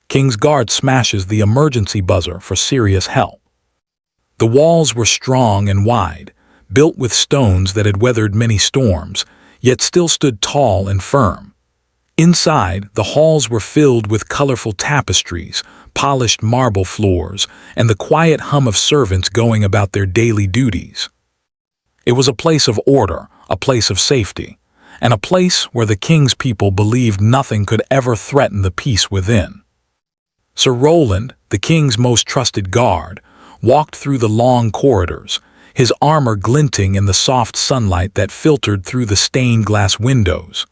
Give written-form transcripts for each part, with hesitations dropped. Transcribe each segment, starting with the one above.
King's guard smashes the emergency buzzer for serious help. The walls were strong and wide, built with stones that had weathered many storms, yet still stood tall and firm. Inside, the halls were filled with colorful tapestries, polished marble floors, and the quiet hum of servants going about their daily duties. It was a place of order, a place of safety, and a place where the king's people believed nothing could ever threaten the peace within. Sir Roland, the king's most trusted guard, walked through the long corridors, his armor glinting in the soft sunlight that filtered through the stained glass windows.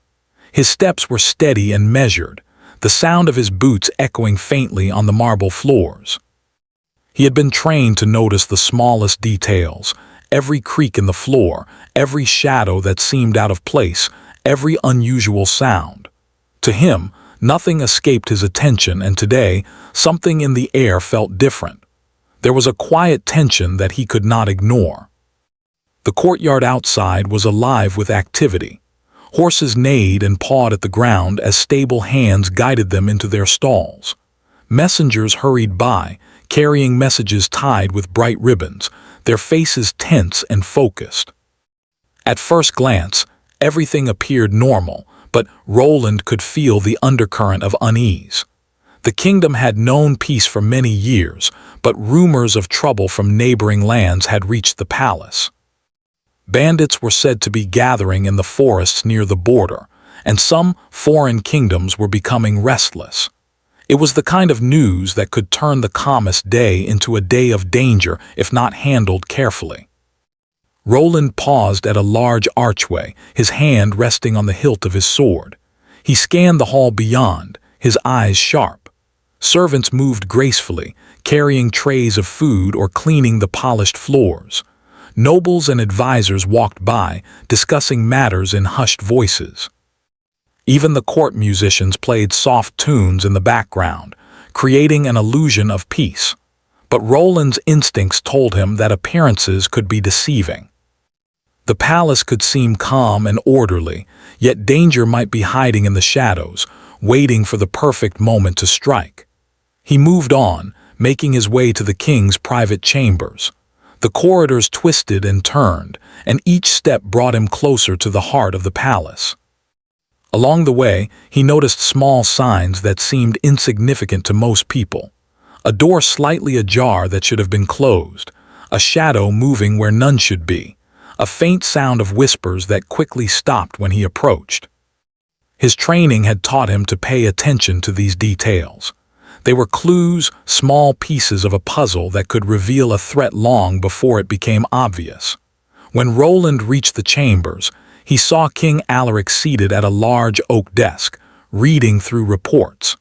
His steps were steady and measured, the sound of his boots echoing faintly on the marble floors. He had been trained to notice the smallest details, every creak in the floor, every shadow that seemed out of place, every unusual sound. To him, nothing escaped his attention, and today, something in the air felt different. There was a quiet tension that he could not ignore. The courtyard outside was alive with activity. Horses neighed and pawed at the ground as stable hands guided them into their stalls. Messengers hurried by, carrying messages tied with bright ribbons, their faces tense and focused. At first glance, everything appeared normal, but Roland could feel the undercurrent of unease. The kingdom had known peace for many years, but rumors of trouble from neighboring lands had reached the palace. Bandits were said to be gathering in the forests near the border, and some foreign kingdoms were becoming restless. It was the kind of news that could turn the calmest day into a day of danger if not handled carefully. Roland paused at a large archway, his hand resting on the hilt of his sword. He scanned the hall beyond, his eyes sharp. Servants moved gracefully, carrying trays of food or cleaning the polished floors. Nobles and advisors walked by, discussing matters in hushed voices. Even the court musicians played soft tunes in the background, creating an illusion of peace. But Roland's instincts told him that appearances could be deceiving. The palace could seem calm and orderly, yet danger might be hiding in the shadows, waiting for the perfect moment to strike. He moved on, making his way to the king's private chambers. The corridors twisted and turned, and each step brought him closer to the heart of the palace. Along the way, he noticed small signs that seemed insignificant to most people. A door slightly ajar that should have been closed, a shadow moving where none should be, a faint sound of whispers that quickly stopped when he approached. His training had taught him to pay attention to these details. They were clues, small pieces of a puzzle that could reveal a threat long before it became obvious. When Roland reached the chambers, he saw King Alaric seated at a large oak desk, reading through reports.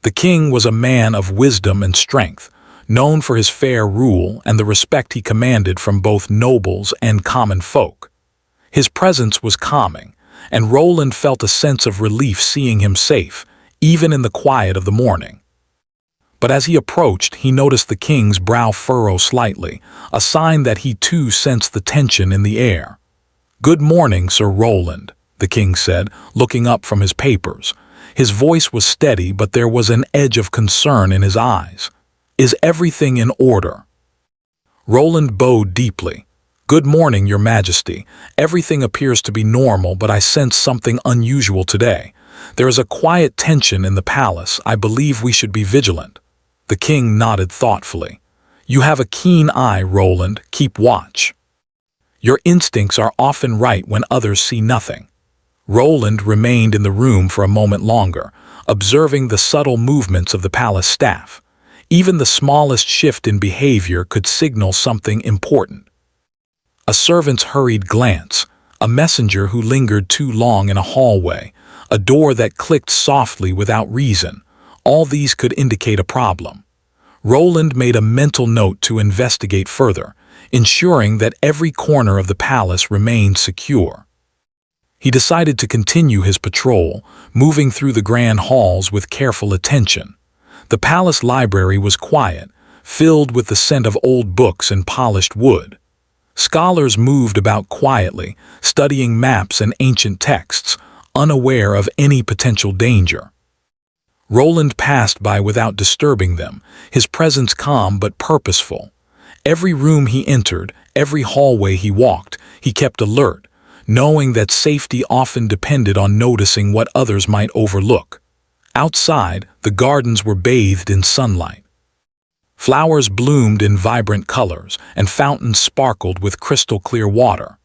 The king was a man of wisdom and strength, known for his fair rule and the respect he commanded from both nobles and common folk. His presence was calming, and Roland felt a sense of relief seeing him safe, even in the quiet of the morning. But as he approached, he noticed the king's brow furrow slightly, a sign that he too sensed the tension in the air. "Good morning, Sir Roland," the king said, looking up from his papers. His voice was steady, but there was an edge of concern in his eyes. "Is everything in order?" Roland bowed deeply. "Good morning, Your Majesty. Everything appears to be normal, but I sense something unusual today. There is a quiet tension in the palace. I believe we should be vigilant." The king nodded thoughtfully. "You have a keen eye, Roland. Keep watch. Your instincts are often right when others see nothing." Roland remained in the room for a moment longer, observing the subtle movements of the palace staff. Even the smallest shift in behavior could signal something important. A servant's hurried glance, a messenger who lingered too long in a hallway, a door that clicked softly without reason, all these could indicate a problem. Roland made a mental note to investigate further, ensuring that every corner of the palace remained secure. He decided to continue his patrol, moving through the grand halls with careful attention. The palace library was quiet, filled with the scent of old books and polished wood. Scholars moved about quietly, studying maps and ancient texts, unaware of any potential danger. Roland passed by without disturbing them, his presence calm but purposeful. Every room he entered, every hallway he walked, he kept alert, knowing that safety often depended on noticing what others might overlook. Outside, the gardens were bathed in sunlight. Flowers bloomed in vibrant colors, and fountains sparkled with crystal-clear water.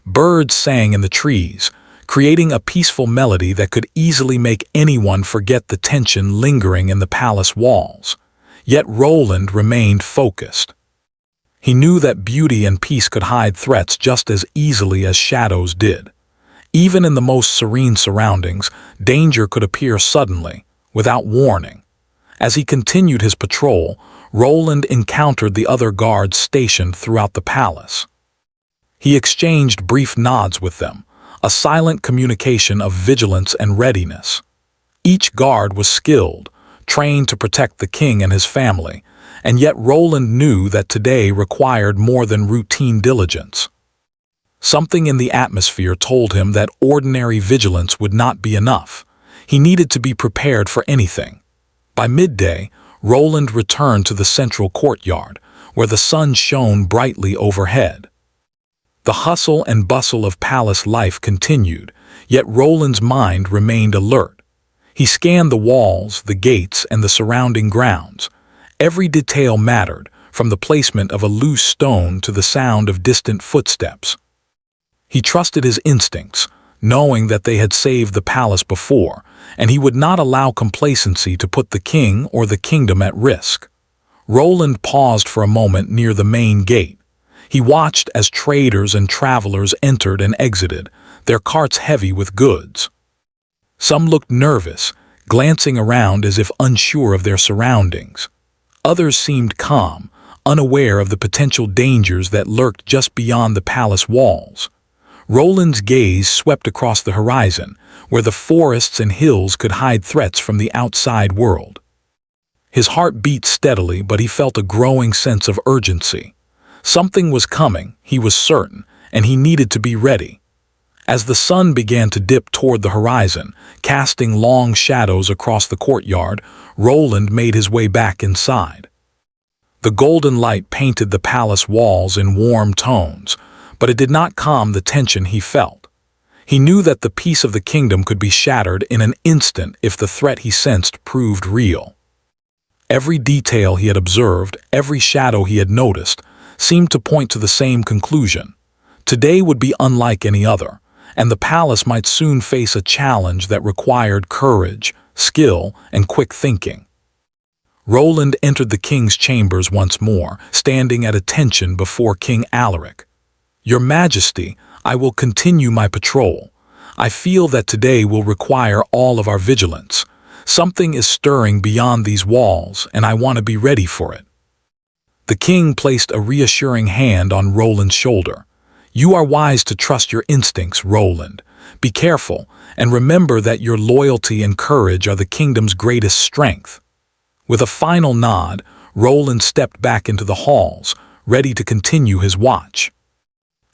Birds sang in the trees, creating a peaceful melody that could easily make anyone forget the tension lingering in the palace walls. Yet Roland remained focused. He knew that beauty and peace could hide threats just as easily as shadows did. Even in the most serene surroundings, danger could appear suddenly, without warning. As he continued his patrol, Roland encountered the other guards stationed throughout the palace. He exchanged brief nods with them, a silent communication of vigilance and readiness. Each guard was skilled, trained to protect the king and his family, and yet Roland knew that today required more than routine diligence. Something in the atmosphere told him that ordinary vigilance would not be enough. He needed to be prepared for anything. By midday, Roland returned to the central courtyard, where the sun shone brightly overhead. The hustle and bustle of palace life continued, yet Roland's mind remained alert. He scanned the walls, the gates, and the surrounding grounds. Every detail mattered, from the placement of a loose stone to the sound of distant footsteps. He trusted his instincts, knowing that they had saved the palace before, and he would not allow complacency to put the king or the kingdom at risk. Roland paused for a moment near the main gate. He watched as traders and travelers entered and exited, their carts heavy with goods. Some looked nervous, glancing around as if unsure of their surroundings. Others seemed calm, unaware of the potential dangers that lurked just beyond the palace walls. Roland's gaze swept across the horizon, where the forests and hills could hide threats from the outside world. His heart beat steadily, but he felt a growing sense of urgency. Something was coming, he was certain, and he needed to be ready. As the sun began to dip toward the horizon, casting long shadows across the courtyard, Roland made his way back inside. The golden light painted the palace walls in warm tones, but it did not calm the tension he felt. He knew that the peace of the kingdom could be shattered in an instant if the threat he sensed proved real. Every detail he had observed, every shadow he had noticed, seemed to point to the same conclusion. Today would be unlike any other, and the palace might soon face a challenge that required courage, skill, and quick thinking. Roland entered the king's chambers once more, standing at attention before King Alaric. "Your Majesty, I will continue my patrol. I feel that today will require all of our vigilance. Something is stirring beyond these walls, and I want to be ready for it." The king placed a reassuring hand on Roland's shoulder. "You are wise to trust your instincts, Roland. Be careful, and remember that your loyalty and courage are the kingdom's greatest strength." With a final nod, Roland stepped back into the halls, ready to continue his watch.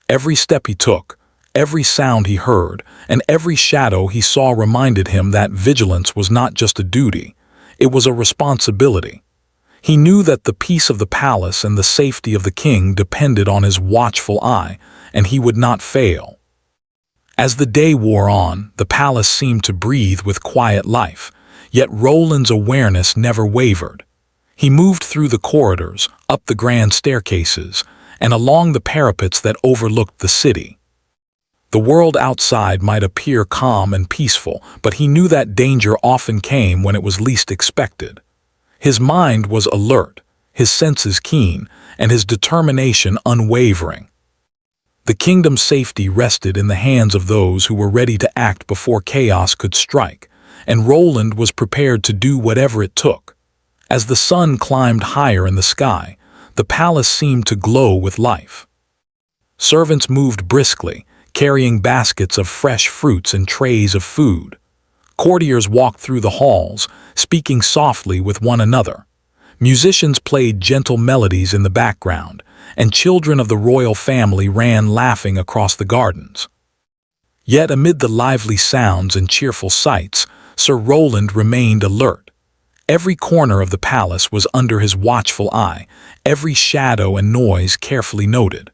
Every step he took, every sound he heard, and every shadow he saw reminded him that vigilance was not just a duty, it was a responsibility. He knew that the peace of the palace and the safety of the king depended on his watchful eye, and he would not fail. As the day wore on, the palace seemed to breathe with quiet life, yet Roland's awareness never wavered. He moved through the corridors, up the grand staircases, and along the parapets that overlooked the city. The world outside might appear calm and peaceful, but he knew that danger often came when it was least expected. His mind was alert, his senses keen, and his determination unwavering. The kingdom's safety rested in the hands of those who were ready to act before chaos could strike, and Roland was prepared to do whatever it took. As the sun climbed higher in the sky, the palace seemed to glow with life. Servants moved briskly, carrying baskets of fresh fruits and trays of food. Courtiers walked through the halls, speaking softly with one another. Musicians played gentle melodies in the background, and children of the royal family ran laughing across the gardens. Yet amid the lively sounds and cheerful sights, Sir Roland remained alert. Every corner of the palace was under his watchful eye, every shadow and noise carefully noted.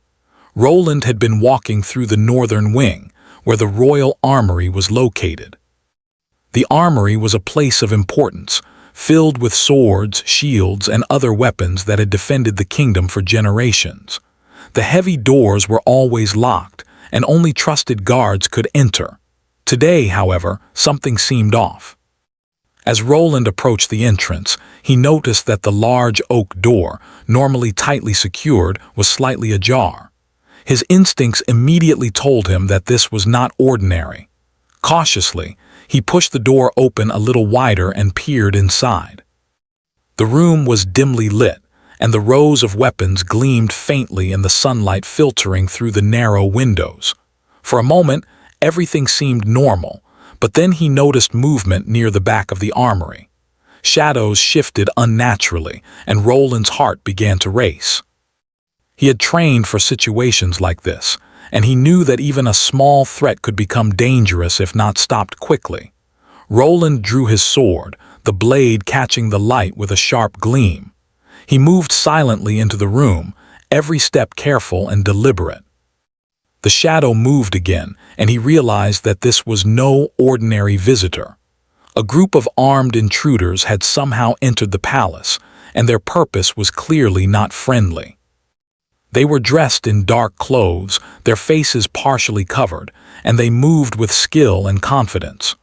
Roland had been walking through the northern wing, where the royal armory was located. The armory was a place of importance, filled with swords, shields, and other weapons that had defended the kingdom for generations. The heavy doors were always locked, and only trusted guards could enter. Today, however, something seemed off. As Roland approached the entrance, he noticed that the large oak door, normally tightly secured, was slightly ajar. His instincts immediately told him that this was not ordinary. Cautiously, he pushed the door open a little wider and peered inside. The room was dimly lit, and the rows of weapons gleamed faintly in the sunlight filtering through the narrow windows. For a moment, everything seemed normal, but then he noticed movement near the back of the armory. Shadows shifted unnaturally, and Roland's heart began to race. He had trained for situations like this, and he knew that even a small threat could become dangerous if not stopped quickly. Roland drew his sword, the blade catching the light with a sharp gleam. He moved silently into the room, every step careful and deliberate. The shadow moved again, and he realized that this was no ordinary visitor. A group of armed intruders had somehow entered the palace, and their purpose was clearly not friendly. They were dressed in dark clothes, their faces partially covered, and they moved with skill and confidence.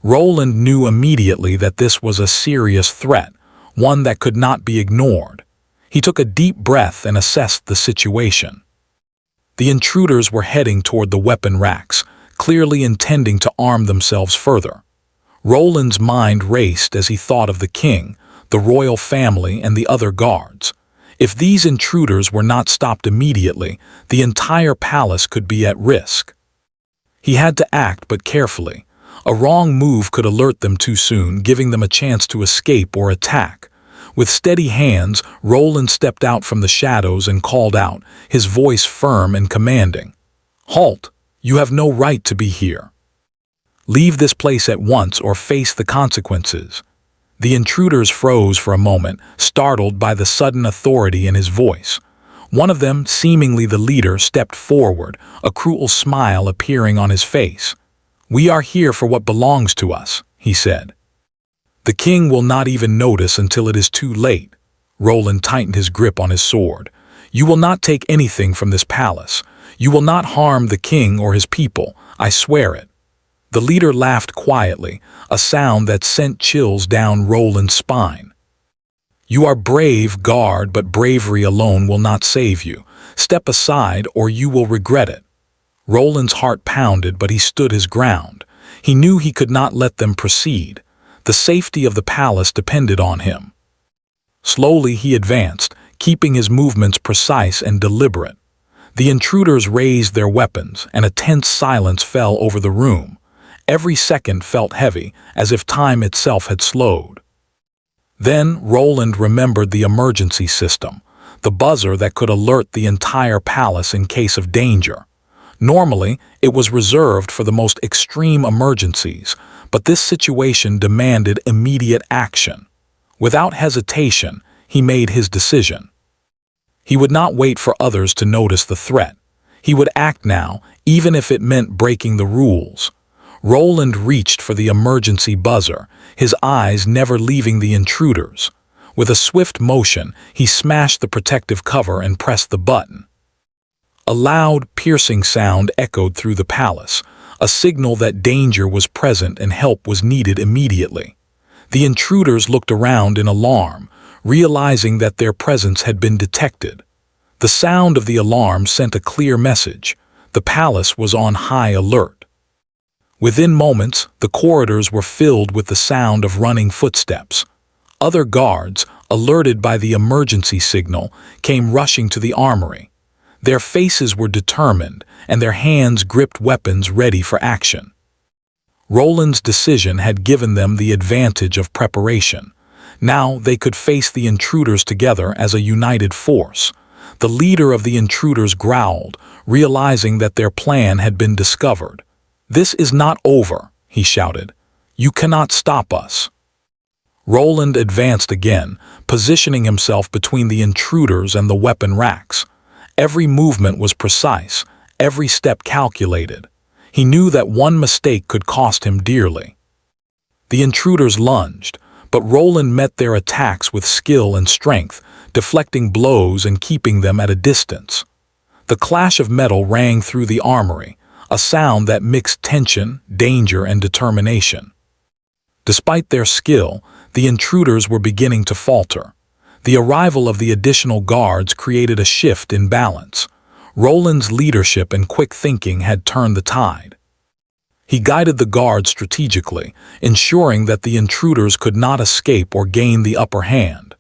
Roland knew immediately that this was a serious threat, one that could not be ignored. He took a deep breath and assessed the situation. The intruders were heading toward the weapon racks, clearly intending to arm themselves further. Roland's mind raced as he thought of the king, the royal family, and the other guards. If these intruders were not stopped immediately, the entire palace could be at risk. He had to act, but carefully. A wrong move could alert them too soon, giving them a chance to escape or attack. With steady hands, Roland stepped out from the shadows and called out, his voice firm and commanding. "Halt! You have no right to be here. Leave this place at once or face the consequences." The intruders froze for a moment, startled by the sudden authority in his voice. One of them, seemingly the leader, stepped forward, a cruel smile appearing on his face. "We are here for what belongs to us," he said. "The king will not even notice until it is too late." Roland tightened his grip on his sword. "You will not take anything from this palace. You will not harm the king or his people, I swear it." The leader laughed quietly, a sound that sent chills down Roland's spine. "You are brave, guard, but bravery alone will not save you. Step aside or you will regret it." Roland's heart pounded, but he stood his ground. He knew he could not let them proceed. The safety of the palace depended on him. Slowly he advanced, keeping his movements precise and deliberate. The intruders raised their weapons, and a tense silence fell over the room. Every second felt heavy, as if time itself had slowed. Then Roland remembered the emergency system, the buzzer that could alert the entire palace in case of danger. Normally, it was reserved for the most extreme emergencies, but this situation demanded immediate action. Without hesitation, he made his decision. He would not wait for others to notice the threat. He would act now, even if it meant breaking the rules. Roland reached for the emergency buzzer, his eyes never leaving the intruders. With a swift motion, he smashed the protective cover and pressed the button. A loud, piercing sound echoed through the palace, a signal that danger was present and help was needed immediately. The intruders looked around in alarm, realizing that their presence had been detected. The sound of the alarm sent a clear message. The palace was on high alert. Within moments, the corridors were filled with the sound of running footsteps. Other guards, alerted by the emergency signal, came rushing to the armory. Their faces were determined, and their hands gripped weapons ready for action. Roland's decision had given them the advantage of preparation. Now they could face the intruders together as a united force. The leader of the intruders growled, realizing that their plan had been discovered. "This is not over," he shouted. "You cannot stop us." Roland advanced again, positioning himself between the intruders and the weapon racks. Every movement was precise, every step calculated. He knew that one mistake could cost him dearly. The intruders lunged, but Roland met their attacks with skill and strength, deflecting blows and keeping them at a distance. The clash of metal rang through the armory, a sound that mixed tension, danger, and determination. Despite their skill, the intruders were beginning to falter. The arrival of the additional guards created a shift in balance. Roland's leadership and quick thinking had turned the tide. He guided the guards strategically, ensuring that the intruders could not escape or gain the upper hand.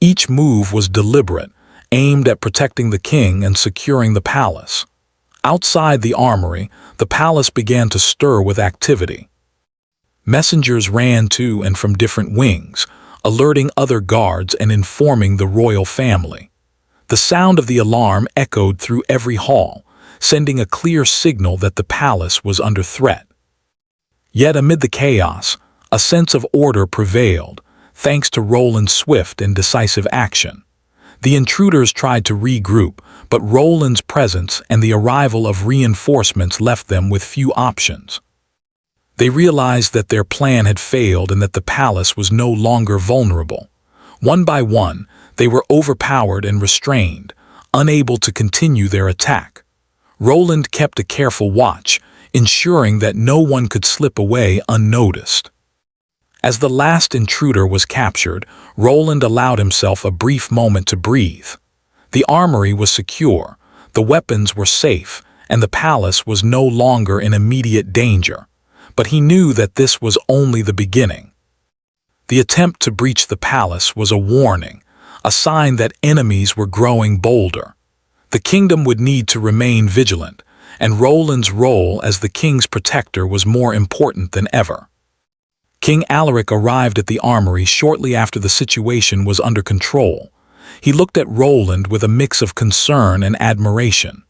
Each move was deliberate, aimed at protecting the king and securing the palace. Outside the armory, the palace began to stir with activity. Messengers ran to and from different wings, alerting other guards and informing the royal family. The sound of the alarm echoed through every hall, sending a clear signal that the palace was under threat. Yet amid the chaos, a sense of order prevailed, thanks to Roland's swift and decisive action. The intruders tried to regroup, but Roland's presence and the arrival of reinforcements left them with few options. They realized that their plan had failed and that the palace was no longer vulnerable. One by one, they were overpowered and restrained, unable to continue their attack. Roland kept a careful watch, ensuring that no one could slip away unnoticed. As the last intruder was captured, Roland allowed himself a brief moment to breathe. The armory was secure, the weapons were safe, and the palace was no longer in immediate danger. But he knew that this was only the beginning. The attempt to breach the palace was a warning, a sign that enemies were growing bolder. The kingdom would need to remain vigilant, and Roland's role as the king's protector was more important than ever. King Alaric arrived at the armory shortly after the situation was under control. He looked at Roland with a mix of concern and admiration.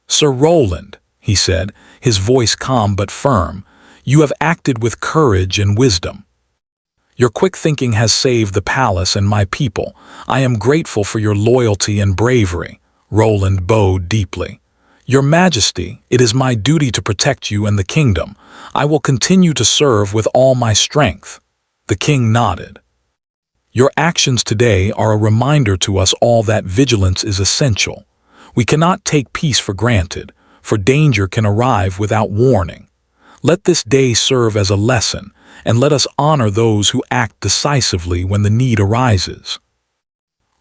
"Sir Roland," he said, his voice calm but firm, "you have acted with courage and wisdom. Your quick thinking has saved the palace and my people. I am grateful for your loyalty and bravery." Roland bowed deeply. "Your Majesty, it is my duty to protect you and the kingdom. I will continue to serve with all my strength." The king nodded. "Your actions today are a reminder to us all that vigilance is essential. We cannot take peace for granted, for danger can arrive without warning. Let this day serve as a lesson, and let us honor those who act decisively when the need arises."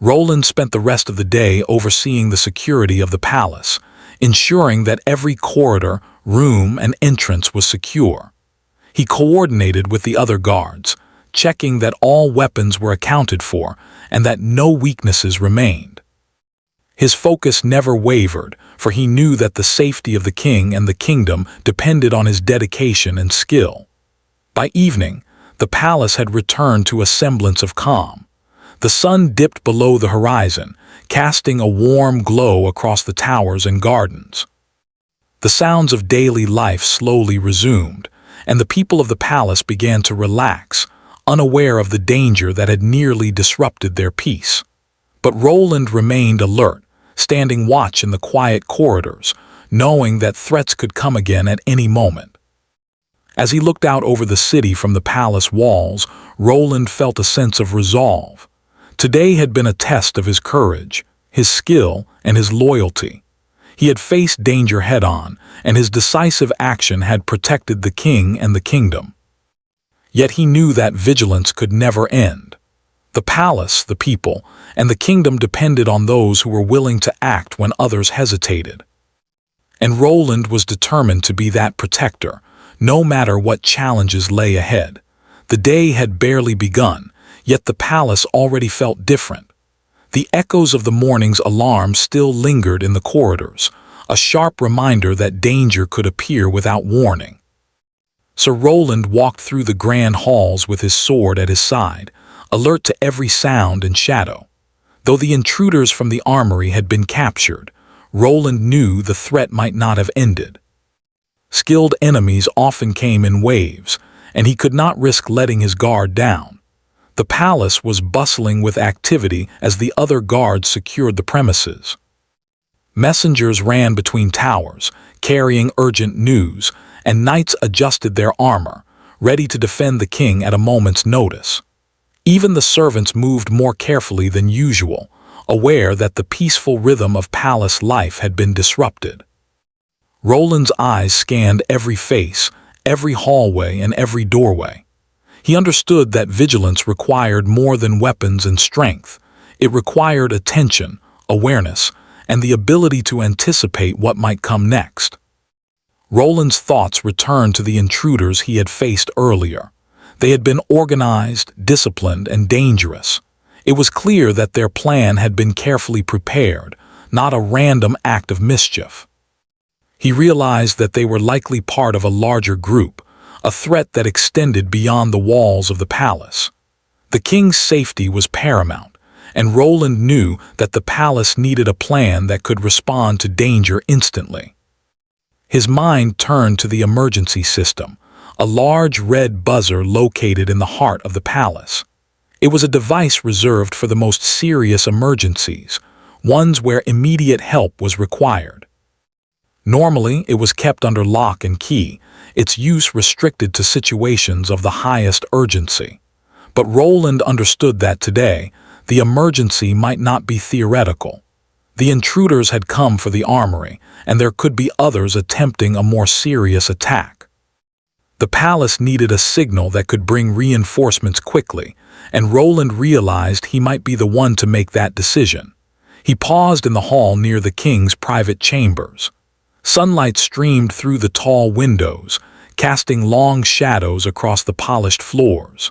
Roland spent the rest of the day overseeing the security of the palace, ensuring that every corridor, room, and entrance was secure. He coordinated with the other guards, checking that all weapons were accounted for and that no weaknesses remained. His focus never wavered, for he knew that the safety of the king and the kingdom depended on his dedication and skill. By evening, the palace had returned to a semblance of calm. The sun dipped below the horizon, casting a warm glow across the towers and gardens. The sounds of daily life slowly resumed, and the people of the palace began to relax, unaware of the danger that had nearly disrupted their peace. But Roland remained alert, standing watch in the quiet corridors, knowing that threats could come again at any moment. As he looked out over the city from the palace walls, Roland felt a sense of resolve. Today had been a test of his courage, his skill, and his loyalty. He had faced danger head-on, and his decisive action had protected the king and the kingdom. Yet he knew that vigilance could never end. The palace, the people, and the kingdom depended on those who were willing to act when others hesitated. And Roland was determined to be that protector, no matter what challenges lay ahead. The day had barely begun, yet the palace already felt different. The echoes of the morning's alarm still lingered in the corridors, a sharp reminder that danger could appear without warning. Sir Roland walked through the grand halls with his sword at his side, alert to every sound and shadow. Though the intruders from the armory had been captured, Roland knew the threat might not have ended. Skilled enemies often came in waves, and he could not risk letting his guard down. The palace was bustling with activity as the other guards secured the premises. Messengers ran between towers, carrying urgent news, and knights adjusted their armor, ready to defend the king at a moment's notice. Even the servants moved more carefully than usual, aware that the peaceful rhythm of palace life had been disrupted. Roland's eyes scanned every face, every hallway, and every doorway. He understood that vigilance required more than weapons and strength. It required attention, awareness, and the ability to anticipate what might come next. Roland's thoughts returned to the intruders he had faced earlier. They had been organized, disciplined, and dangerous. It was clear that their plan had been carefully prepared, not a random act of mischief. He realized that they were likely part of a larger group, a threat that extended beyond the walls of the palace. The king's safety was paramount, and Roland knew that the palace needed a plan that could respond to danger instantly. His mind turned to the emergency system, a large red buzzer located in the heart of the palace. It was a device reserved for the most serious emergencies, ones where immediate help was required. Normally, it was kept under lock and key, its use restricted to situations of the highest urgency. But Roland understood that today, the emergency might not be theoretical. The intruders had come for the armory, and there could be others attempting a more serious attack. The palace needed a signal that could bring reinforcements quickly, and Roland realized he might be the one to make that decision. He paused in the hall near the king's private chambers. Sunlight streamed through the tall windows, casting long shadows across the polished floors.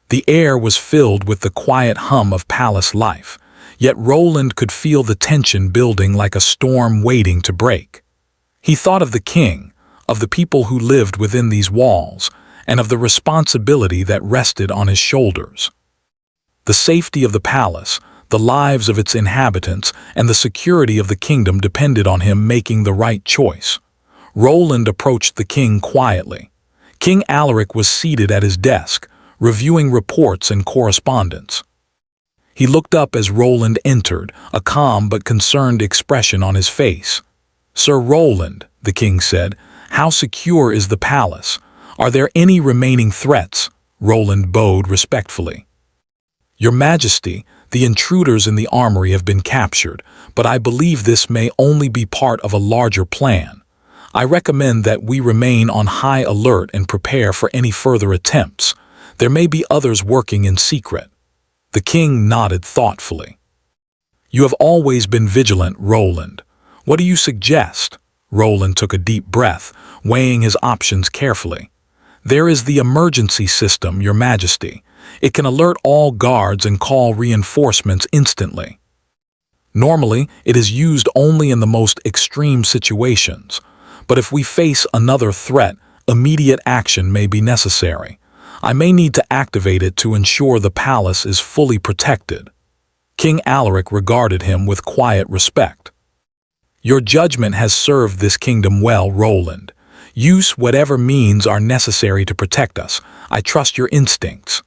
The air was filled with the quiet hum of palace life, yet Roland could feel the tension building like a storm waiting to break. He thought of the king, of the people who lived within these walls, and of the responsibility that rested on his shoulders. The safety of the palace, the lives of its inhabitants, and the security of the kingdom depended on him making the right choice. Roland approached the king quietly. King Alaric was seated at his desk, reviewing reports and correspondence. He looked up as Roland entered, a calm but concerned expression on his face. "Sir Roland," the king said, "how secure is the palace? Are there any remaining threats?" Roland bowed respectfully. "Your Majesty, the intruders in the armory have been captured, but I believe this may only be part of a larger plan. I recommend that we remain on high alert and prepare for any further attempts. There may be others working in secret." The king nodded thoughtfully. "You have always been vigilant, Roland. What do you suggest?" Roland took a deep breath, weighing his options carefully. "There is the emergency system, Your Majesty. It can alert all guards and call reinforcements instantly. Normally, it is used only in the most extreme situations, but if we face another threat, immediate action may be necessary. I may need to activate it to ensure the palace is fully protected." King Alaric regarded him with quiet respect. "Your judgment has served this kingdom well, Roland. Use whatever means are necessary to protect us. I trust your instincts."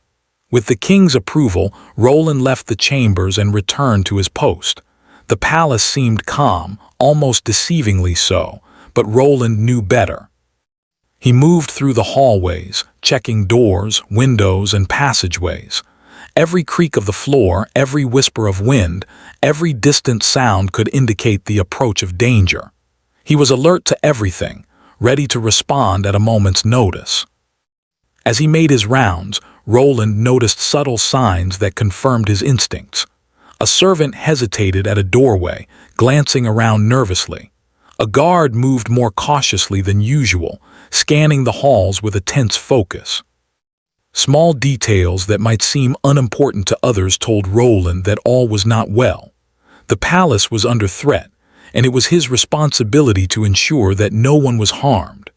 With the king's approval, Roland left the chambers and returned to his post. The palace seemed calm, almost deceivingly so, but Roland knew better. He moved through the hallways, checking doors, windows, and passageways. Every creak of the floor, every whisper of wind, every distant sound could indicate the approach of danger. He was alert to everything, ready to respond at a moment's notice. As he made his rounds, Roland noticed subtle signs that confirmed his instincts. A servant hesitated at a doorway, glancing around nervously. A guard moved more cautiously than usual, scanning the halls with a tense focus. Small details that might seem unimportant to others told Roland that all was not well. The palace was under threat, and it was his responsibility to ensure that no one was harmed.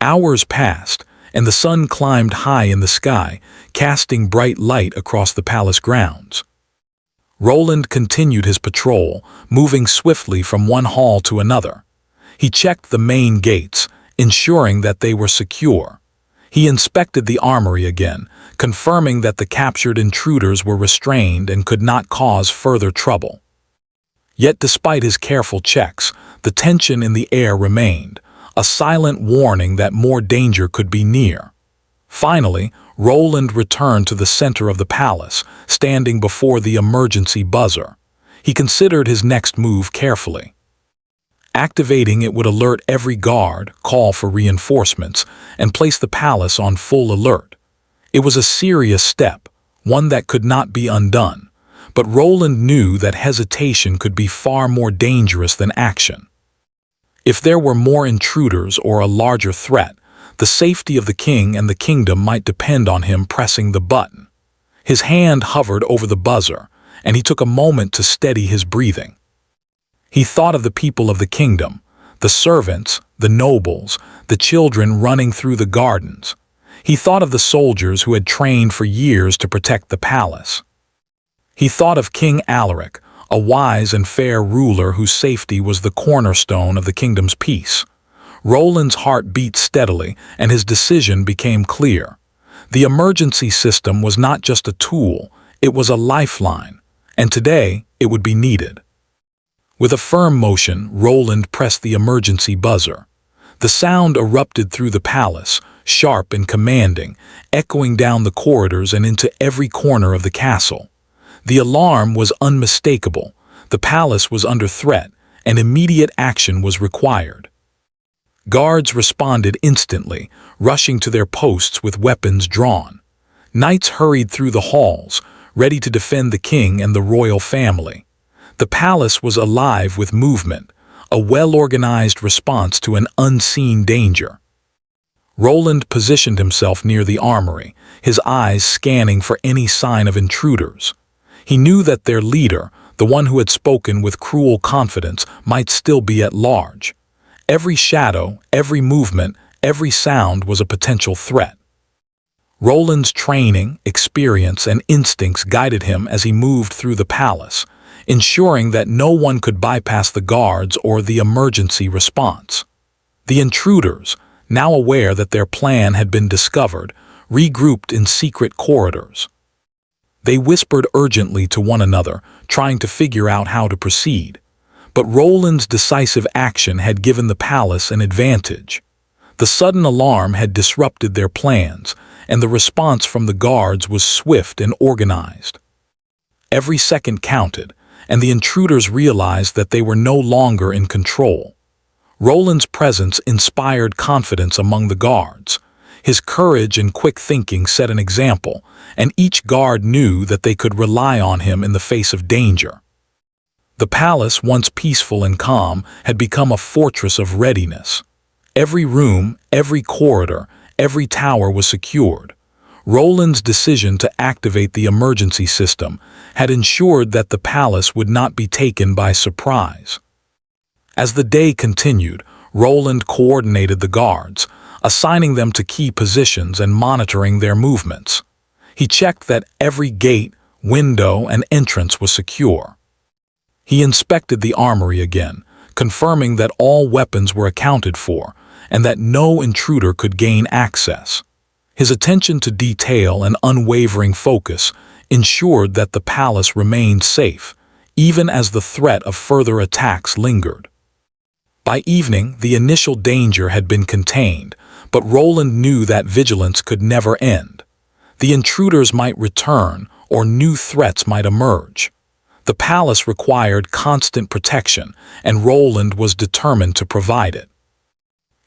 Hours passed, and the sun climbed high in the sky, casting bright light across the palace grounds. Roland continued his patrol, moving swiftly from one hall to another. He checked the main gates, ensuring that they were secure. He inspected the armory again, confirming that the captured intruders were restrained and could not cause further trouble. Yet despite his careful checks, the tension in the air remained, a silent warning that more danger could be near. Finally, Roland returned to the center of the palace, standing before the emergency buzzer. He considered his next move carefully. Activating it would alert every guard, call for reinforcements, and place the palace on full alert. It was a serious step, one that could not be undone, but Roland knew that hesitation could be far more dangerous than action. If there were more intruders or a larger threat, the safety of the king and the kingdom might depend on him pressing the button. His hand hovered over the buzzer, and he took a moment to steady his breathing. He thought of the people of the kingdom, the servants, the nobles, the children running through the gardens. He thought of the soldiers who had trained for years to protect the palace. He thought of King Alaric, a wise and fair ruler whose safety was the cornerstone of the kingdom's peace. Roland's heart beat steadily, and his decision became clear. The emergency system was not just a tool, it was a lifeline, and today it would be needed. With a firm motion, Roland pressed the emergency buzzer. The sound erupted through the palace, sharp and commanding, echoing down the corridors and into every corner of the castle. The alarm was unmistakable. The palace was under threat, and immediate action was required. Guards responded instantly, rushing to their posts with weapons drawn. Knights hurried through the halls, ready to defend the king and the royal family. The palace was alive with movement, a well-organized response to an unseen danger. Roland positioned himself near the armory, his eyes scanning for any sign of intruders. He knew that their leader, the one who had spoken with cruel confidence, might still be at large. Every shadow, every movement, every sound was a potential threat. Roland's training, experience, and instincts guided him as he moved through the palace, ensuring that no one could bypass the guards or the emergency response. The intruders, now aware that their plan had been discovered, regrouped in secret corridors. They whispered urgently to one another, trying to figure out how to proceed. But Roland's decisive action had given the palace an advantage. The sudden alarm had disrupted their plans, and the response from the guards was swift and organized. Every second counted, and the intruders realized that they were no longer in control. Roland's presence inspired confidence among the guards. His courage and quick thinking set an example, and each guard knew that they could rely on him in the face of danger. The palace, once peaceful and calm, had become a fortress of readiness. Every room, every corridor, every tower was secured. Roland's decision to activate the emergency system had ensured that the palace would not be taken by surprise. As the day continued, Roland coordinated the guards, assigning them to key positions and monitoring their movements. He checked that every gate, window, and entrance was secure. He inspected the armory again, confirming that all weapons were accounted for and that no intruder could gain access. His attention to detail and unwavering focus ensured that the palace remained safe, even as the threat of further attacks lingered. By evening, the initial danger had been contained, but Roland knew that vigilance could never end. The intruders might return, or new threats might emerge. The palace required constant protection, and Roland was determined to provide it.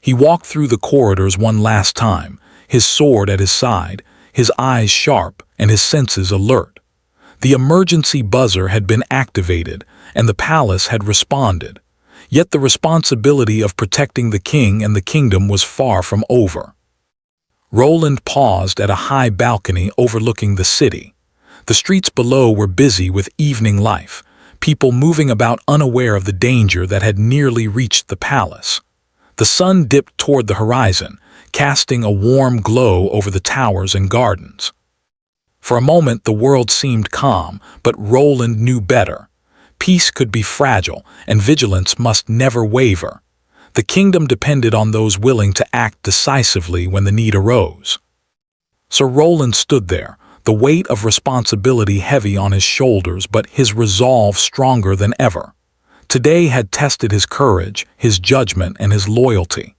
He walked through the corridors one last time, his sword at his side, his eyes sharp and his senses alert. The emergency buzzer had been activated, and the palace had responded. Yet the responsibility of protecting the king and the kingdom was far from over. Roland paused at a high balcony overlooking the city. The streets below were busy with evening life, people moving about unaware of the danger that had nearly reached the palace. The sun dipped toward the horizon, casting a warm glow over the towers and gardens. For a moment the world seemed calm, but Roland knew better. Peace could be fragile, and vigilance must never waver. The kingdom depended on those willing to act decisively when the need arose. Sir Roland stood there, the weight of responsibility heavy on his shoulders but his resolve stronger than ever. Today had tested his courage, his judgment, and his loyalty.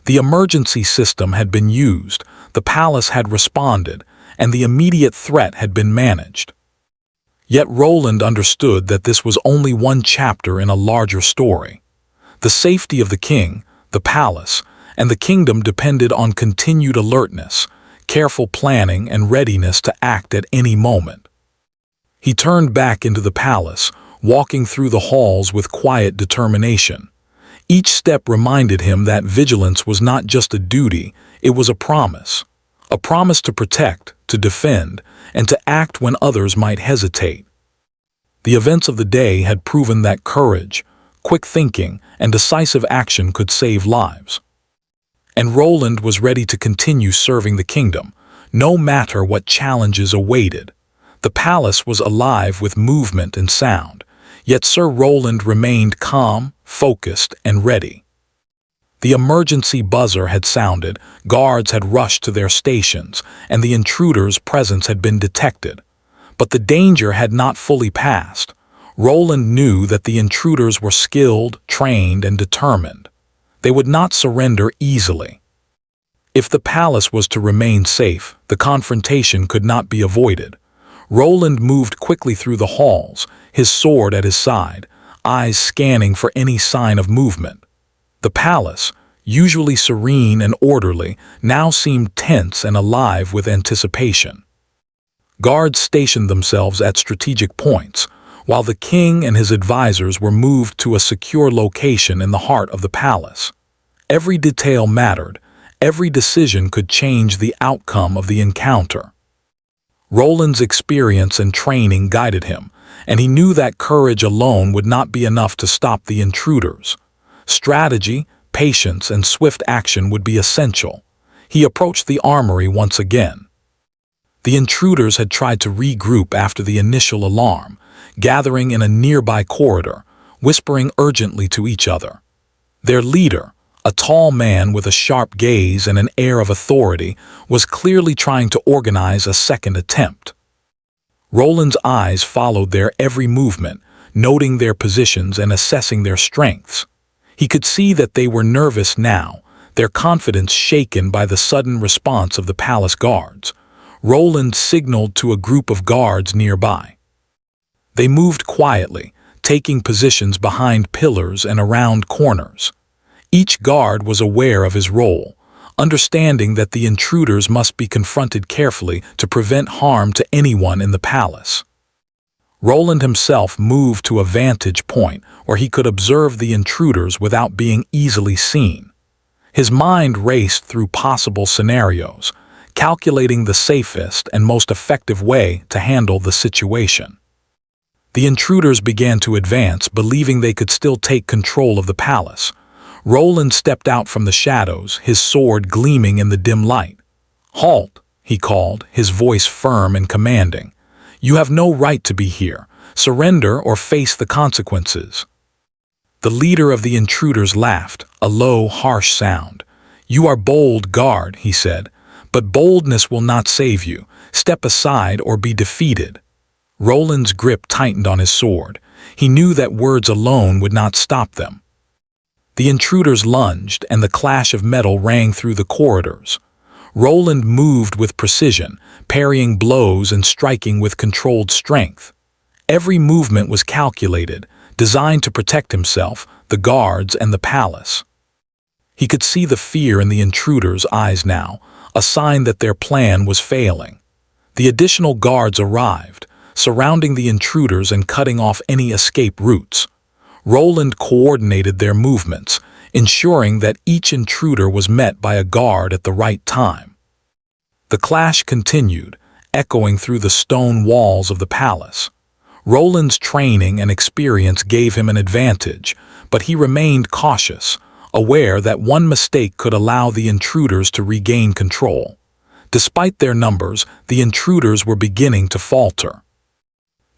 The emergency system had been used, the palace had responded, and the immediate threat had been managed. Yet Roland understood that this was only one chapter in a larger story. The safety of the king, the palace, and the kingdom depended on continued alertness, careful planning, and readiness to act at any moment. He turned back into the palace, walking through the halls with quiet determination. Each step reminded him that vigilance was not just a duty, it was a promise to protect, to defend, and to act when others might hesitate. The events of the day had proven that courage, quick thinking, and decisive action could save lives. And Roland was ready to continue serving the kingdom, no matter what challenges awaited. The palace was alive with movement and sound, yet Sir Roland remained calm, focused, and ready. The emergency buzzer had sounded, guards had rushed to their stations, and the intruder's presence had been detected. But the danger had not fully passed. Roland knew that the intruders were skilled, trained, and determined. They would not surrender easily. If the palace was to remain safe, the confrontation could not be avoided. Roland moved quickly through the halls, his sword at his side, eyes scanning for any sign of movement. The palace, usually serene and orderly, now seemed tense and alive with anticipation. Guards stationed themselves at strategic points, while the king and his advisors were moved to a secure location in the heart of the palace. Every detail mattered, every decision could change the outcome of the encounter. Roland's experience and training guided him, and he knew that courage alone would not be enough to stop the intruders. Strategy, patience, and swift action would be essential. He approached the armory once again. The intruders had tried to regroup after the initial alarm, gathering in a nearby corridor, whispering urgently to each other. Their leader, a tall man with a sharp gaze and an air of authority, was clearly trying to organize a second attempt. Roland's eyes followed their every movement, noting their positions and assessing their strengths. He could see that they were nervous now, their confidence shaken by the sudden response of the palace guards. Roland signaled to a group of guards nearby. They moved quietly, taking positions behind pillars and around corners. Each guard was aware of his role, understanding that the intruders must be confronted carefully to prevent harm to anyone in the palace. Roland himself moved to a vantage point where he could observe the intruders without being easily seen. His mind raced through possible scenarios, calculating the safest and most effective way to handle the situation. The intruders began to advance, believing they could still take control of the palace. Roland stepped out from the shadows, his sword gleaming in the dim light. "Halt," he called, his voice firm and commanding. "You have no right to be here. Surrender or face the consequences." The leader of the intruders laughed, a low, harsh sound. "You are bold, guard," he said, "but boldness will not save you. Step aside or be defeated." Roland's grip tightened on his sword. He knew that words alone would not stop them. The intruders lunged, and the clash of metal rang through the corridors. Roland moved with precision, parrying blows and striking with controlled strength. Every movement was calculated, designed to protect himself, the guards, and the palace. He could see the fear in the intruders' eyes now, a sign that their plan was failing. The additional guards arrived, surrounding the intruders and cutting off any escape routes. Roland coordinated their movements, ensuring that each intruder was met by a guard at the right time. The clash continued, echoing through the stone walls of the palace. Roland's training and experience gave him an advantage, but he remained cautious, aware that one mistake could allow the intruders to regain control. Despite their numbers, the intruders were beginning to falter.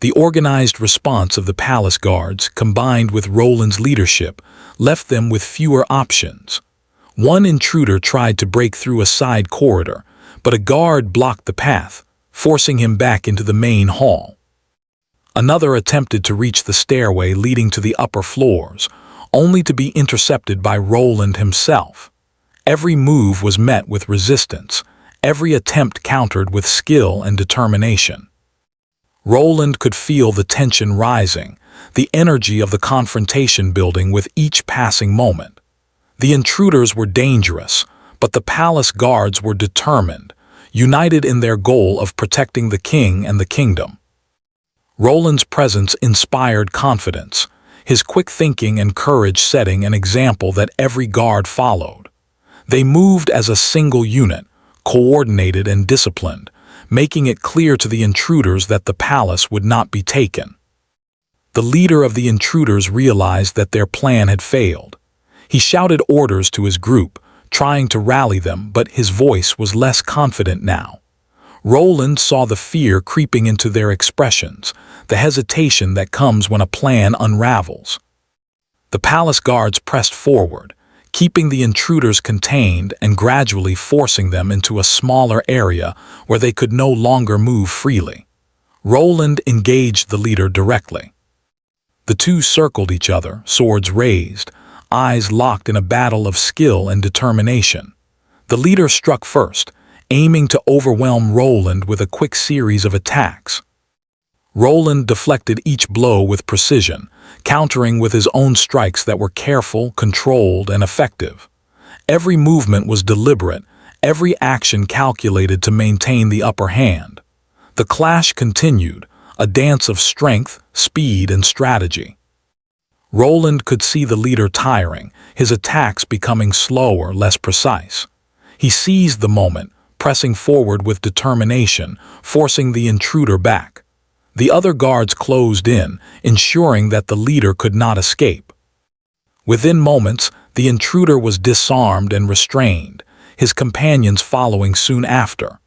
The organized response of the palace guards, combined with Roland's leadership, left them with fewer options. One intruder tried to break through a side corridor, but a guard blocked the path, forcing him back into the main hall. Another attempted to reach the stairway leading to the upper floors, only to be intercepted by Roland himself. Every move was met with resistance, every attempt countered with skill and determination. Roland could feel the tension rising, the energy of the confrontation building with each passing moment. The intruders were dangerous, but the palace guards were determined, united in their goal of protecting the king and the kingdom. Roland's presence inspired confidence, his quick thinking and courage setting an example that every guard followed. They moved as a single unit, coordinated and disciplined, making it clear to the intruders that the palace would not be taken. The leader of the intruders realized that their plan had failed. He shouted orders to his group, trying to rally them, but his voice was less confident now. Roland saw the fear creeping into their expressions, the hesitation that comes when a plan unravels. The palace guards pressed forward, keeping the intruders contained and gradually forcing them into a smaller area where they could no longer move freely. Roland engaged the leader directly. The two circled each other, swords raised, eyes locked in a battle of skill and determination. The leader struck first, aiming to overwhelm Roland with a quick series of attacks. Roland deflected each blow with precision, countering with his own strikes that were careful, controlled, and effective. Every movement was deliberate, every action calculated to maintain the upper hand. The clash continued, a dance of strength, speed, and strategy. Roland could see the leader tiring, his attacks becoming slower, less precise. He seized the moment, pressing forward with determination, forcing the intruder back. The other guards closed in, ensuring that the leader could not escape. Within moments, the intruder was disarmed and restrained, his companions following soon after.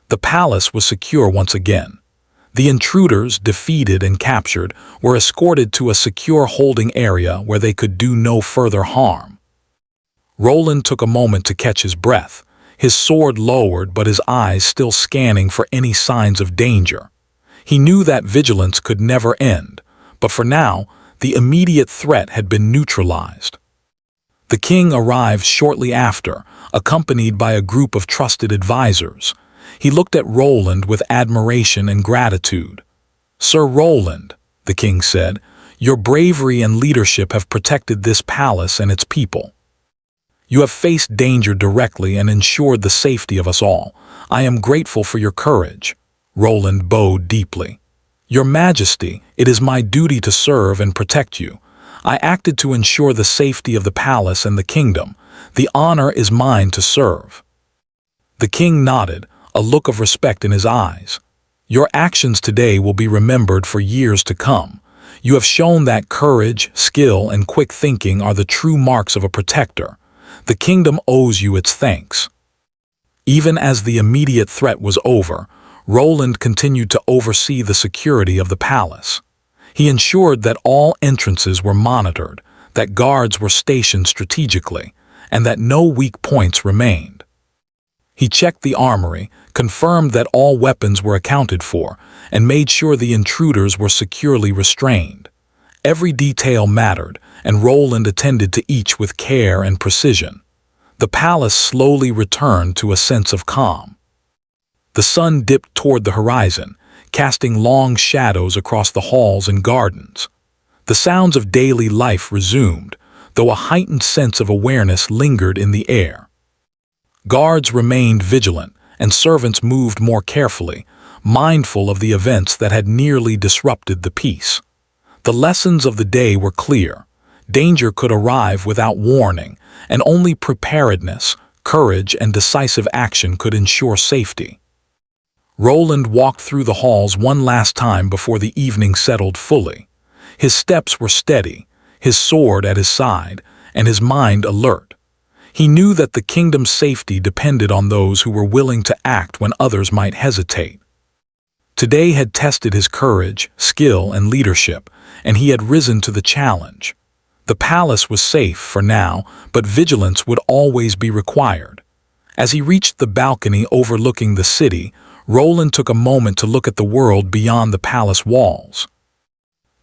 The palace was secure once again. The intruders, defeated and captured, were escorted to a secure holding area where they could do no further harm. Roland took a moment to catch his breath, his sword lowered but his eyes still scanning for any signs of danger. He knew that vigilance could never end, but for now, the immediate threat had been neutralized. The king arrived shortly after, accompanied by a group of trusted advisors. He looked at Roland with admiration and gratitude. "Sir Roland," the king said, "your bravery and leadership have protected this palace and its people. You have faced danger directly and ensured the safety of us all. I am grateful for your courage." Roland bowed deeply. "Your Majesty, it is my duty to serve and protect you. I acted to ensure the safety of the palace and the kingdom. The honor is mine to serve." The king nodded, a look of respect in his eyes. "Your actions today will be remembered for years to come. You have shown that courage, skill, and quick thinking are the true marks of a protector. The kingdom owes you its thanks." Even as the immediate threat was over, Roland continued to oversee the security of the palace. He ensured that all entrances were monitored, that guards were stationed strategically, and that no weak points remained. He checked the armory, confirmed that all weapons were accounted for, and made sure the intruders were securely restrained. Every detail mattered, and Roland attended to each with care and precision. The palace slowly returned to a sense of calm. The sun dipped toward the horizon, casting long shadows across the halls and gardens. The sounds of daily life resumed, though a heightened sense of awareness lingered in the air. Guards remained vigilant, and servants moved more carefully, mindful of the events that had nearly disrupted the peace. The lessons of the day were clear. Danger could arrive without warning, and only preparedness, courage, and decisive action could ensure safety. Roland walked through the halls one last time before the evening settled fully. His steps were steady, his sword at his side, and his mind alert. He knew that the kingdom's safety depended on those who were willing to act when others might hesitate. Today had tested his courage, skill, and leadership, and he had risen to the challenge. The palace was safe for now, but vigilance would always be required. As he reached the balcony overlooking the city, Roland took a moment to look at the world beyond the palace walls.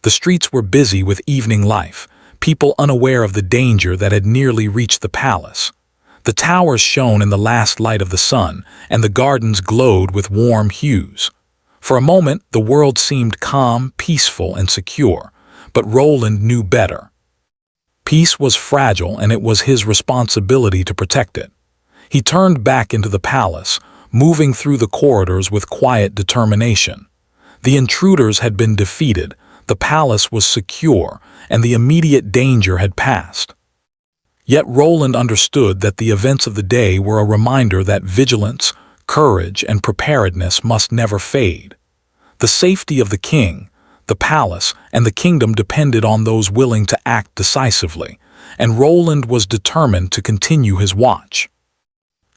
The streets were busy with evening life, people unaware of the danger that had nearly reached the palace. The towers shone in the last light of the sun, and the gardens glowed with warm hues. For a moment, the world seemed calm, peaceful, and secure, but Roland knew better. Peace was fragile, and it was his responsibility to protect it. He turned back into the palace, moving through the corridors with quiet determination. The intruders had been defeated, the palace was secure, and the immediate danger had passed. Yet Roland understood that the events of the day were a reminder that vigilance, courage, and preparedness must never fade. The safety of the king, the palace, and the kingdom depended on those willing to act decisively, and Roland was determined to continue his watch.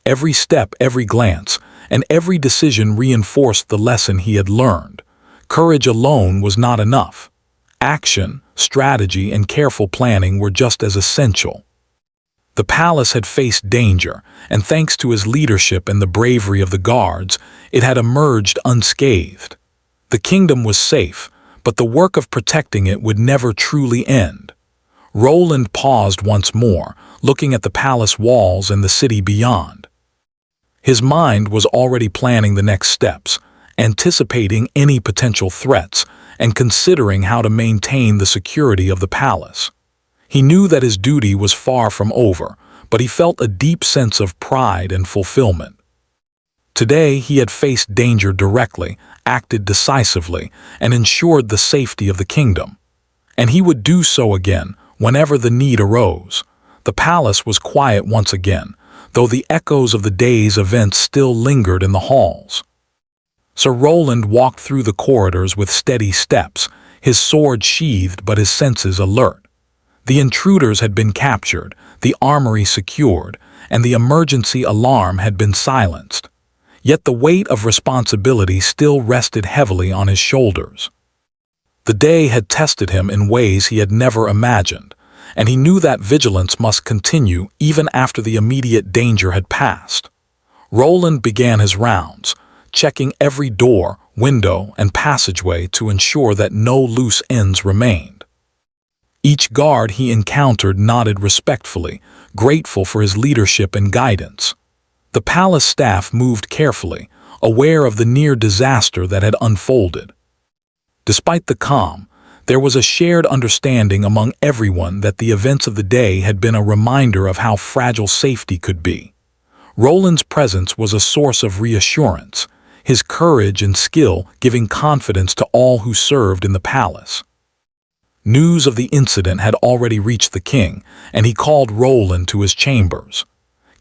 Every step, every glance, and every decision reinforced the lesson he had learned. Courage alone was not enough. Action, strategy, and careful planning were just as essential. The palace had faced danger, and thanks to his leadership and the bravery of the guards, it had emerged unscathed. The kingdom was safe, but the work of protecting it would never truly end. Roland paused once more, looking at the palace walls and the city beyond. His mind was already planning the next steps, anticipating any potential threats, and considering how to maintain the security of the palace. He knew that his duty was far from over, but he felt a deep sense of pride and fulfillment. Today he had faced danger directly, acted decisively, and ensured the safety of the kingdom. And he would do so again, whenever the need arose. The palace was quiet once again, though the echoes of the day's events still lingered in the halls. Sir Roland walked through the corridors with steady steps, his sword sheathed but his senses alert. The intruders had been captured, the armory secured, and the emergency alarm had been silenced. Yet the weight of responsibility still rested heavily on his shoulders. The day had tested him in ways he had never imagined, and he knew that vigilance must continue even after the immediate danger had passed. Roland began his rounds, checking every door, window, and passageway to ensure that no loose ends remained. Each guard he encountered nodded respectfully, grateful for his leadership and guidance. The palace staff moved carefully, aware of the near disaster that had unfolded. Despite the calm, there was a shared understanding among everyone that the events of the day had been a reminder of how fragile safety could be. Roland's presence was a source of reassurance, his courage and skill giving confidence to all who served in the palace. News of the incident had already reached the king, and he called Roland to his chambers.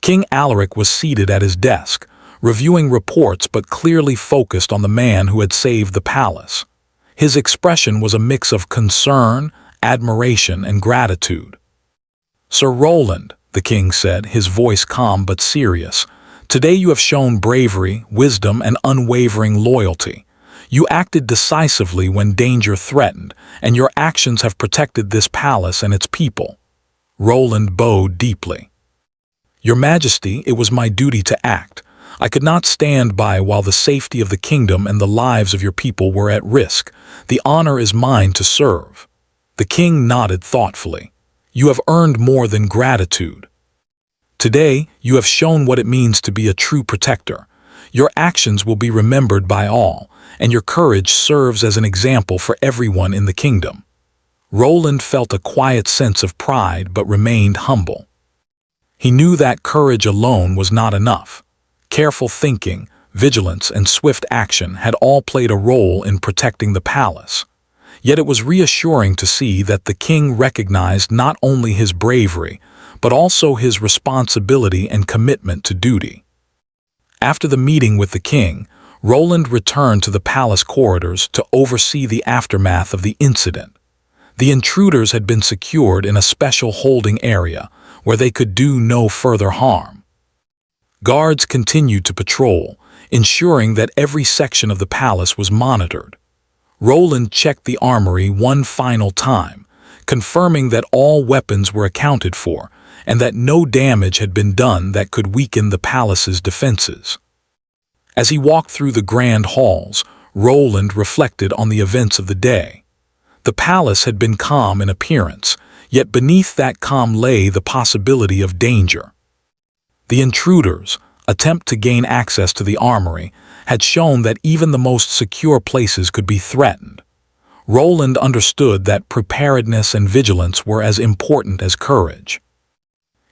King Alaric was seated at his desk, reviewing reports but clearly focused on the man who had saved the palace. His expression was a mix of concern, admiration, and gratitude. "Sir Roland," the king said, his voice calm but serious, "today you have shown bravery, wisdom, and unwavering loyalty. You acted decisively when danger threatened, and your actions have protected this palace and its people." Roland bowed deeply. "Your Majesty, it was my duty to act. I could not stand by while the safety of the kingdom and the lives of your people were at risk. The honor is mine to serve." The king nodded thoughtfully. "You have earned more than gratitude. Today, you have shown what it means to be a true protector. Your actions will be remembered by all, and your courage serves as an example for everyone in the kingdom." Roland felt a quiet sense of pride but remained humble. He knew that courage alone was not enough. Careful thinking, vigilance, and swift action had all played a role in protecting the palace. Yet it was reassuring to see that the king recognized not only his bravery, but also his responsibility and commitment to duty. After the meeting with the king, Roland returned to the palace corridors to oversee the aftermath of the incident. The intruders had been secured in a special holding area where they could do no further harm. Guards continued to patrol, ensuring that every section of the palace was monitored. Roland checked the armory one final time, confirming that all weapons were accounted for and that no damage had been done that could weaken the palace's defenses. As he walked through the grand halls, Roland reflected on the events of the day. The palace had been calm in appearance, yet beneath that calm lay the possibility of danger. The intruders' attempt to gain access to the armory had shown that even the most secure places could be threatened. Roland understood that preparedness and vigilance were as important as courage.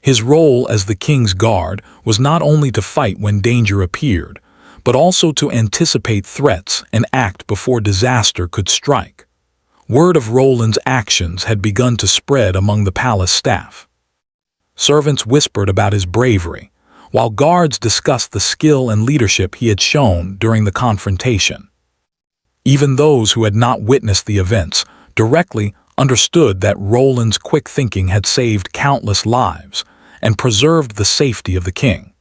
His role as the king's guard was not only to fight when danger appeared, but also to anticipate threats and act before disaster could strike. Word of Roland's actions had begun to spread among the palace staff. Servants whispered about his bravery, while guards discussed the skill and leadership he had shown during the confrontation. Even those who had not witnessed the events directly understood that Roland's quick thinking had saved countless lives and preserved the safety of the king.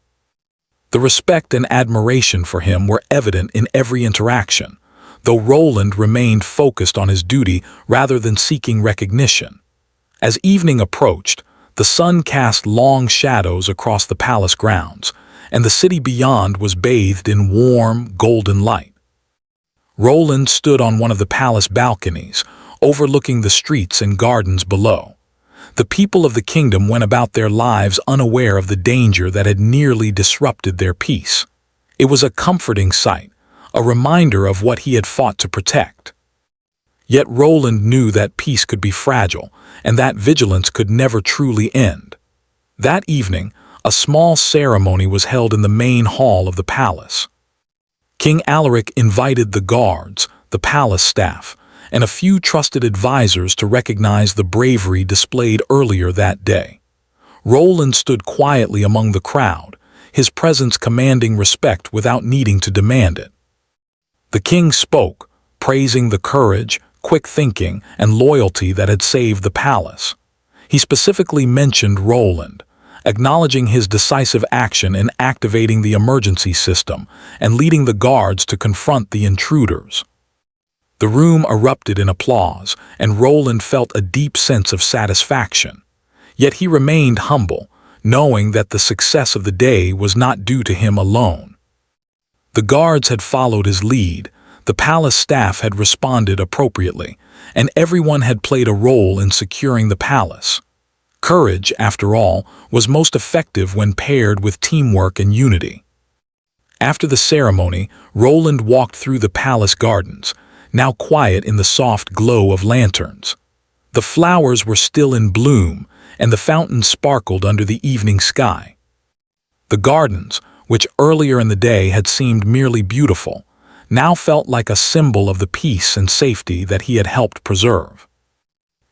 The respect and admiration for him were evident in every interaction, though Roland remained focused on his duty rather than seeking recognition. As evening approached, the sun cast long shadows across the palace grounds, and the city beyond was bathed in warm, golden light. Roland stood on one of the palace balconies, overlooking the streets and gardens below. The people of the kingdom went about their lives unaware of the danger that had nearly disrupted their peace. It was a comforting sight, a reminder of what he had fought to protect. Yet Roland knew that peace could be fragile, and that vigilance could never truly end. That evening, a small ceremony was held in the main hall of the palace. King Alaric invited the guards, the palace staff, and a few trusted advisors to recognize the bravery displayed earlier that day. Roland stood quietly among the crowd, his presence commanding respect without needing to demand it. The king spoke, praising the courage, quick thinking, and loyalty that had saved the palace. He specifically mentioned Roland, acknowledging his decisive action in activating the emergency system and leading the guards to confront the intruders. The room erupted in applause, and Roland felt a deep sense of satisfaction. Yet he remained humble, knowing that the success of the day was not due to him alone. The guards had followed his lead, the palace staff had responded appropriately, and everyone had played a role in securing the palace. Courage, after all, was most effective when paired with teamwork and unity. After the ceremony, Roland walked through the palace gardens, now quiet in the soft glow of lanterns. The flowers were still in bloom, and the fountain sparkled under the evening sky. The gardens, which earlier in the day had seemed merely beautiful, now felt like a symbol of the peace and safety that he had helped preserve.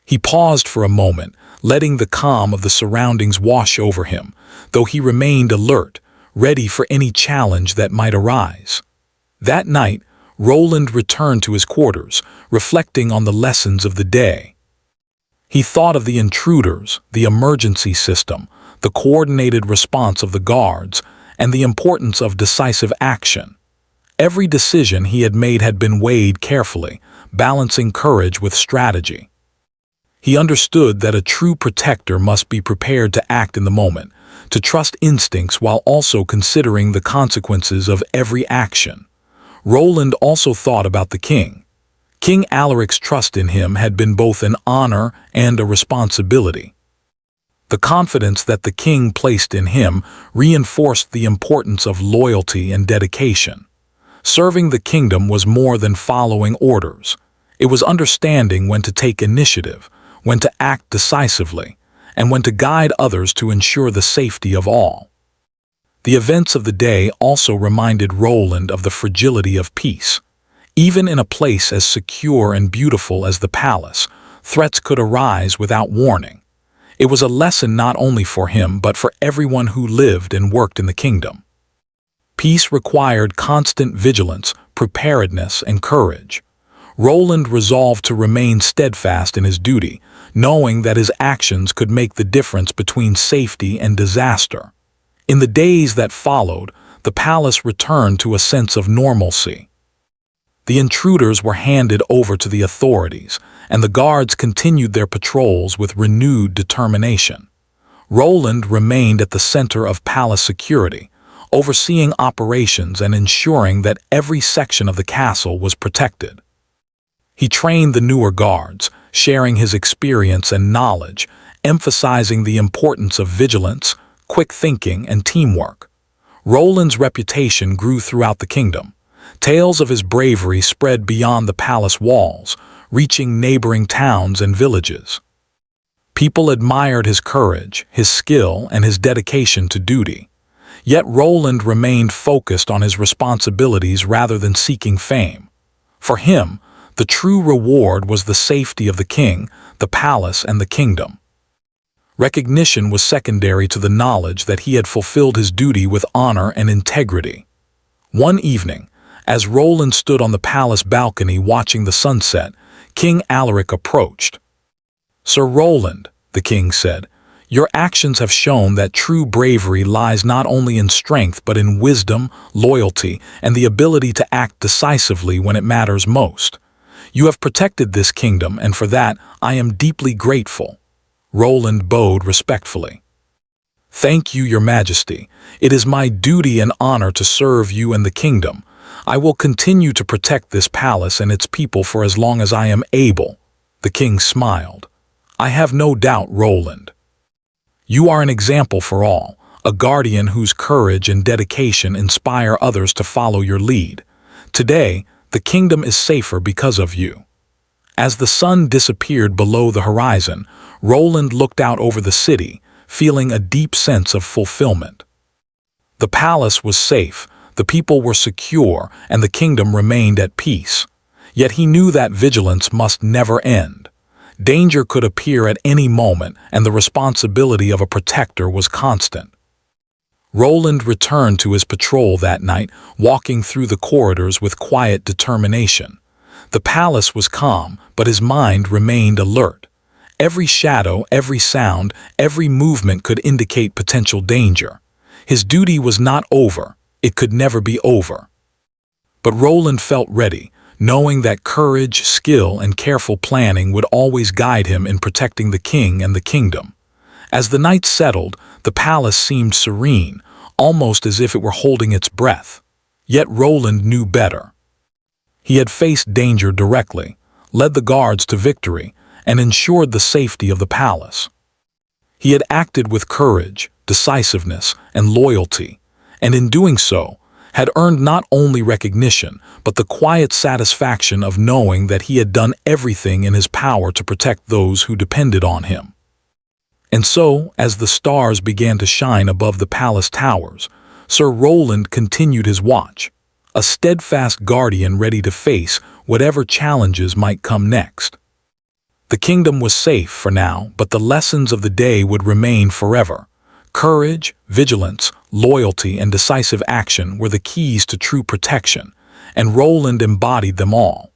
He paused for a moment, letting the calm of the surroundings wash over him, though he remained alert, ready for any challenge that might arise. That night, Roland returned to his quarters, reflecting on the lessons of the day. He thought of the intruders, the emergency system, the coordinated response of the guards, and the importance of decisive action. Every decision he had made had been weighed carefully, balancing courage with strategy. He understood that a true protector must be prepared to act in the moment, to trust instincts while also considering the consequences of every action. Roland also thought about the king. King Alaric's trust in him had been both an honor and a responsibility. The confidence that the king placed in him reinforced the importance of loyalty and dedication. Serving the kingdom was more than following orders. It was understanding when to take initiative, when to act decisively, and when to guide others to ensure the safety of all. The events of the day also reminded Roland of the fragility of peace. Even in a place as secure and beautiful as the palace, threats could arise without warning. It was a lesson not only for him but for everyone who lived and worked in the kingdom. Peace required constant vigilance, preparedness, and courage. Roland resolved to remain steadfast in his duty, knowing that his actions could make the difference between safety and disaster. In the days that followed, the palace returned to a sense of normalcy. The intruders were handed over to the authorities, and the guards continued their patrols with renewed determination. Roland remained at the center of palace security, overseeing operations and ensuring that every section of the castle was protected. He trained the newer guards, sharing his experience and knowledge, emphasizing the importance of vigilance, quick thinking, and teamwork. Roland's reputation grew throughout the kingdom. Tales of his bravery spread beyond the palace walls, reaching neighboring towns and villages. People admired his courage, his skill, and his dedication to duty. Yet Roland remained focused on his responsibilities rather than seeking fame. For him, the true reward was the safety of the king, the palace, and the kingdom. Recognition was secondary to the knowledge that he had fulfilled his duty with honor and integrity. One evening, as Roland stood on the palace balcony watching the sunset, King Alaric approached. "Sir Roland," the king said, "your actions have shown that true bravery lies not only in strength but in wisdom, loyalty, and the ability to act decisively when it matters most. You have protected this kingdom, and for that I am deeply grateful." Roland bowed respectfully. "Thank you, your majesty. It is my duty and honor to serve you and the kingdom. I will continue to protect this palace and its people for as long as I am able." The king smiled. "I have no doubt, Roland. You are an example for all, a guardian whose courage and dedication inspire others to follow your lead. Today, the kingdom is safer because of you." As the sun disappeared below the horizon, Roland looked out over the city, feeling a deep sense of fulfillment. The palace was safe, the people were secure, and the kingdom remained at peace. Yet he knew that vigilance must never end. Danger could appear at any moment, and the responsibility of a protector was constant. Roland returned to his patrol that night, walking through the corridors with quiet determination. The palace was calm, but his mind remained alert. Every shadow, every sound, every movement could indicate potential danger. His duty was not over. It could never be over. But Roland felt ready, knowing that courage, skill, and careful planning would always guide him in protecting the king and the kingdom. As the night settled, the palace seemed serene, almost as if it were holding its breath. Yet Roland knew better. He had faced danger directly, led the guards to victory, and ensured the safety of the palace. He had acted with courage, decisiveness, and loyalty, and in doing so, had earned not only recognition, but the quiet satisfaction of knowing that he had done everything in his power to protect those who depended on him. And so, as the stars began to shine above the palace towers, Sir Roland continued his watch, a steadfast guardian ready to face whatever challenges might come next. The kingdom was safe for now, but the lessons of the day would remain forever. Courage, vigilance, loyalty, and decisive action were the keys to true protection, and Roland embodied them all.